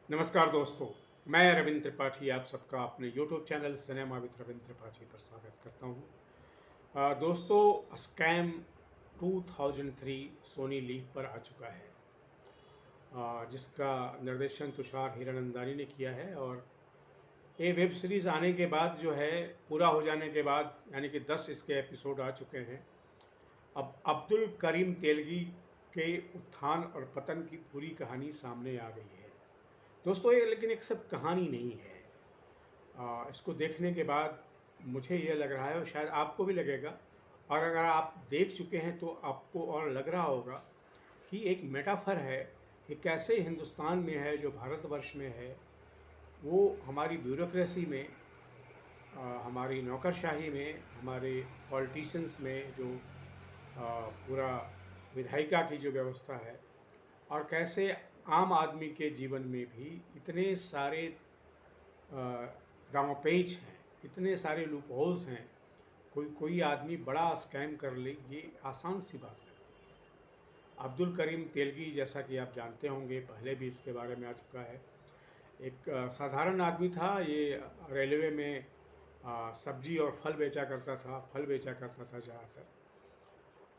नमस्कार दोस्तों, मैं रविंद्र त्रिपाठी आप सबका अपने YouTube channel cinema with Ravindra Tripathi पर स्वागत करता हूँ। दोस्तों, स्कैम 2003 सोनी लीव पर आ चुका है, जिसका निर्देशन तुषार हीरानंदानी ने किया है। और ये वेब सीरीज़ आने के बाद जो है, पूरा हो जाने के बाद, यानी कि 10 इसके एपिसोड आ चुके हैं। अब अब्दुल करीम तेलगी के उत्थान और पतन की पूरी कहानी सामने आ गई है। दोस्तों, ये लेकिन एक सब कहानी नहीं है। इसको देखने के बाद मुझे ये लग रहा है, और शायद आपको भी लगेगा, और अगर आप देख चुके हैं तो आपको और लग रहा होगा कि एक मेटाफर है कि कैसे हिंदुस्तान में है, जो भारतवर्ष में है, वो हमारी ब्यूरोक्रेसी में, हमारी नौकरशाही में, हमारे पॉलिटिशियंस में जो पूरा विधायिका की जो व्यवस्था है, और कैसे आम आदमी के जीवन में भी इतने सारे दांवपेच हैं, इतने सारे लूप होल्स हैं। कोई कोई आदमी बड़ा स्कैम कर ले, ये आसान सी बात लगती है। अब्दुल करीम तेलगी, जैसा कि आप जानते होंगे, पहले भी इसके बारे में आ चुका है। एक साधारण आदमी था। ये रेलवे में सब्जी और फल बेचा करता था, ज़्यादातर।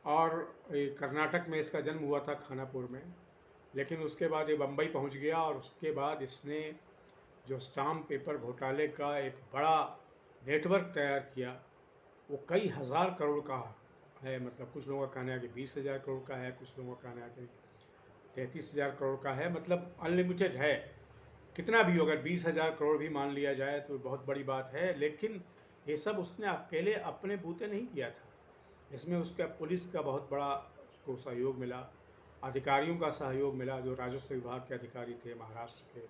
और ये कर्नाटक में इसका जन्म हुआ था, खानापुर में। लेकिन उसके बाद ये बम्बई पहुंच गया, और उसके बाद इसने जो स्टाम्प पेपर घोटाले का एक बड़ा नेटवर्क तैयार किया, वो कई हज़ार करोड़ का है। मतलब कुछ लोगों का कहना है कि 20,000 करोड़ का है, कुछ लोगों का कहना है कि 33,000 करोड़ का है। मतलब अनलिमिटेड है। कितना भी हो, अगर 20,000 करोड़ भी मान लिया जाए तो बहुत बड़ी बात है। लेकिन ये सब उसने अकेले अपने बूते नहीं किया था। इसमें उसका पुलिस का बहुत बड़ा उसको सहयोग मिला, अधिकारियों का सहयोग मिला, जो राजस्व विभाग के अधिकारी थे महाराष्ट्र के,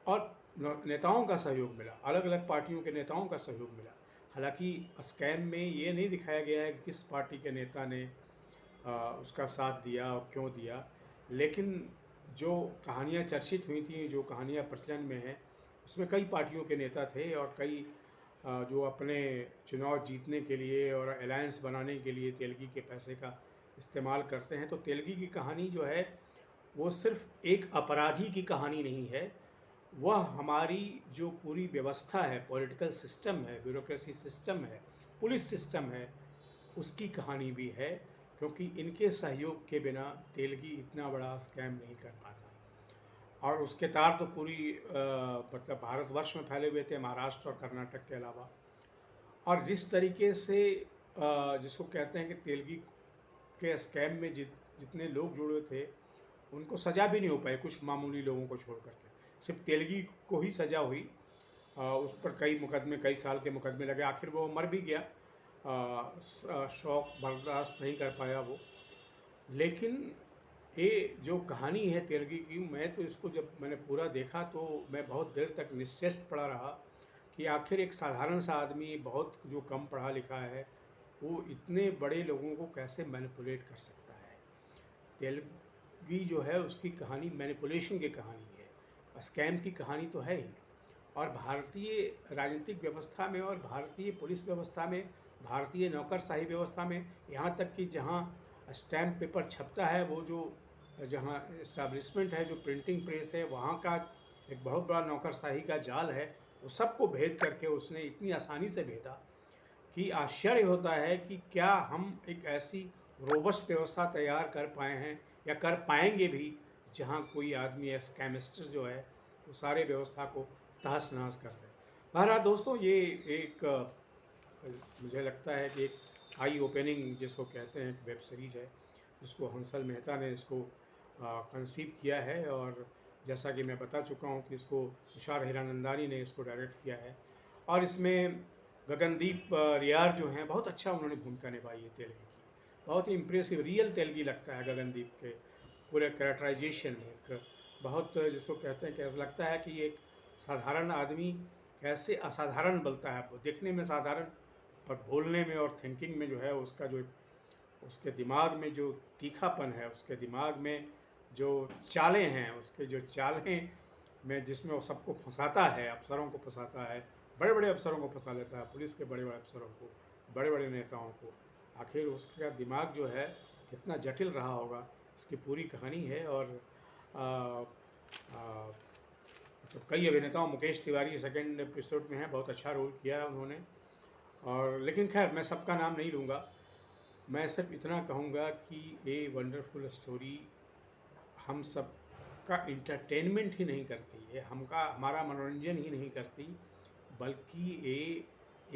और नेताओं का सहयोग मिला, अलग अलग पार्टियों के नेताओं का सहयोग मिला। हालांकि स्कैम में ये नहीं दिखाया गया है कि किस पार्टी के नेता ने उसका साथ दिया और क्यों दिया। लेकिन जो कहानियाँ चर्चित हुई थी, जो कहानियाँ प्रचलन में हैं, उसमें कई पार्टियों के नेता थे, और कई जो अपने चुनाव जीतने के लिए और अलायंस बनाने के लिए तेलगी के पैसे का इस्तेमाल करते हैं। तो तेलगी की कहानी जो है, वो सिर्फ एक अपराधी की कहानी नहीं है, वह हमारी जो पूरी व्यवस्था है, पॉलिटिकल सिस्टम है, ब्यूरोक्रेसी सिस्टम है, पुलिस सिस्टम है, उसकी कहानी भी है। क्योंकि इनके सहयोग के बिना तेलगी इतना बड़ा स्कैम नहीं कर पाता। और उसके तार तो पूरी मतलब भारतवर्ष में फैले हुए थे, महाराष्ट्र और कर्नाटक के अलावा। और जिस तरीके से जिसको कहते हैं कि तेलगी के स्कैम में जितने लोग जुड़े थे, उनको सज़ा भी नहीं हो पाई, कुछ मामूली लोगों को छोड़ करके। सिर्फ तेलगी को ही सज़ा हुई। उस पर कई साल के मुकदमे लगे। आखिर वो मर भी गया, शौक बर्दाश्त नहीं कर पाया वो। लेकिन ये जो कहानी है तेलगी की, मैं तो इसको जब मैंने पूरा देखा तो मैं बहुत देर तक निश्चेष्ट पड़ा रहा कि आखिर एक साधारण सा आदमी, बहुत जो कम पढ़ा लिखा है, वो इतने बड़े लोगों को कैसे मैनिपुलेट कर सकता है। तेलगी जो है, उसकी कहानी मैनिपुलेशन की कहानी है, स्कैम की कहानी तो है ही। और भारतीय राजनीतिक व्यवस्था में, और भारतीय पुलिस व्यवस्था में, भारतीय नौकरशाही व्यवस्था में, यहाँ तक कि जहाँ स्टैम्प पेपर छपता है, वो जो जहाँ इस्टेब्लिशमेंट है, जो प्रिंटिंग प्रेस है, वहाँ का एक बहुत बड़ा नौकरशाही का जाल है। वो सबको भेद करके उसने इतनी आसानी से भेदा कि आश्चर्य होता है कि क्या हम एक ऐसी रोबस्ट व्यवस्था तैयार कर पाए हैं, या कर पाएंगे भी, जहाँ कोई आदमी स्कैमिस्टर जो है, वो सारे व्यवस्था को तहस नहस कर दे। बहरहाल दोस्तों, ये एक मुझे लगता है कि एक आई ओपनिंग जिसको कहते हैं, एक वेब सीरीज़ है, जिसको हंसल मेहता ने इसको कंसीव किया है। और जैसा कि मैं बता चुका हूँ कि इसको तुषार हीरानंदानी ने इसको डायरेक्ट किया है। और इसमें गगनदीप रियार जो हैं, बहुत अच्छा उन्होंने भूमिका निभाई है तेलगी की। बहुत ही इम्प्रेसिव, रियल तेलगी लगता है गगनदीप के पूरे कैरेक्टराइजेशन में। एक बहुत, जिसको कहते हैं कि ऐसा लगता है कि एक साधारण आदमी कैसे असाधारण बनता है। वो देखने में साधारण, पर बोलने में और थिंकिंग में जो है, उसका जो उसके दिमाग में जो तीखापन है, उसके दिमाग में जो चालें हैं, उसके जो चालें में, जिसमें वो सबको फंसाता है, अफसरों को फंसाता है, बड़े बड़े अफसरों को फंसा लेता है, पुलिस के बड़े बड़े अफसरों को, बड़े बड़े नेताओं को। आखिर उसका दिमाग जो है कितना जटिल रहा होगा, इसकी पूरी कहानी है। और आ, आ, तो कई अभिनेताओं, मुकेश तिवारी सेकंड एपिसोड में है, बहुत अच्छा रोल किया है उन्होंने। और लेकिन खैर मैं सबका नाम नहीं लूँगा, मैं सिर्फ इतना कहूँगा कि ये वंडरफुल स्टोरी हम सब का इंटरटेनमेंट ही नहीं करती है, हमारा मनोरंजन ही नहीं करती, बल्कि ये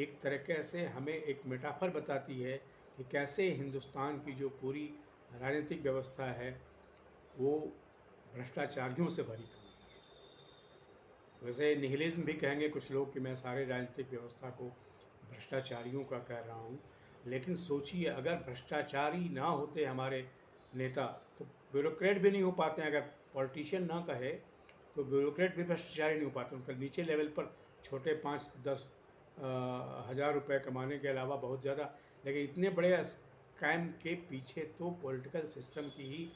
एक तरीके से हमें एक मेटाफर बताती है कि कैसे हिंदुस्तान की जो पूरी राजनीतिक व्यवस्था है वो भ्रष्टाचारियों से भरी पड़ी है। वैसे निहिलिज्म भी कहेंगे कुछ लोग कि मैं सारे राजनीतिक व्यवस्था को भ्रष्टाचारियों का कह रहा हूँ, लेकिन सोचिए अगर भ्रष्टाचारी ना होते हमारे नेता तो ब्यूरोक्रेट भी नहीं हो पाते हैं। अगर पॉलिटिशियन ना कहे तो ब्यूरोक्रेट भी भ्रष्टाचारी नहीं हो पाते। उनका नीचे लेवल पर छोटे 5-10 हज़ार रुपये कमाने के अलावा बहुत ज़्यादा, लेकिन इतने बड़े स्कैम के पीछे तो पॉलिटिकल सिस्टम की ही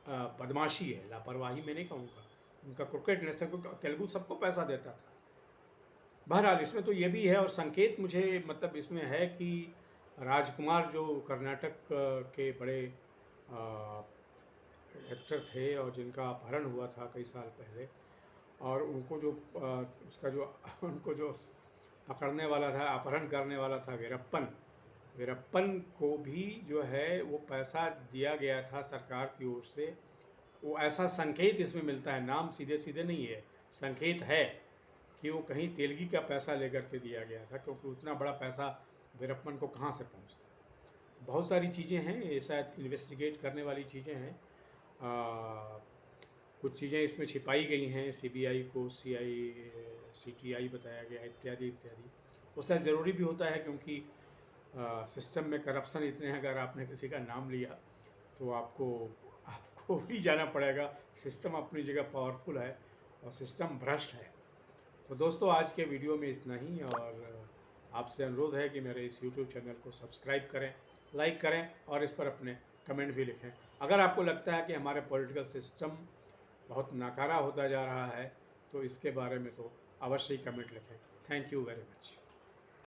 बदमाशी है, लापरवाही मैं नहीं कहूँगा, उनका क्रिकेटनेस है, क्योंकि तेलुगु सबको पैसा देता था। बहरहाल इसमें तो ये भी है, और संकेत मुझे मतलब इसमें है कि राजकुमार जो कर्नाटक के बड़े एक्टर थे और जिनका अपहरण हुआ था कई साल पहले, और उनको जो उसका जो उनको जो पकड़ने वाला था, अपहरण करने वाला था वीरप्पन को भी जो है वो पैसा दिया गया था सरकार की ओर से। वो ऐसा संकेत इसमें मिलता है, नाम सीधे सीधे नहीं है, संकेत है कि वो कहीं तेलगी का पैसा लेकर के दिया गया था, क्योंकि उतना बड़ा पैसा वीरप्पन को कहाँ से पहुँचता। बहुत सारी चीज़ें हैं, ये शायद इन्वेस्टिगेट करने वाली चीज़ें हैं। कुछ चीज़ें इसमें छिपाई गई हैं, सीबीआई को सीटीआई बताया गया, इत्यादि इत्यादि। वो शायद ज़रूरी भी होता है, क्योंकि सिस्टम में करप्शन इतने हैं, अगर आपने किसी का नाम लिया तो आपको भी जाना पड़ेगा। सिस्टम अपनी जगह पावरफुल है और सिस्टम भ्रष्ट है। तो दोस्तों आज के वीडियो में इतना ही, और आपसे अनुरोध है कि मेरे इस यूट्यूब चैनल को सब्सक्राइब करें, लाइक करें और इस पर अपने कमेंट भी लिखें। अगर आपको लगता है कि हमारे पॉलिटिकल सिस्टम बहुत नाकारा होता जा रहा है तो इसके बारे में तो अवश्य ही कमेंट लिखें। Thank you very much.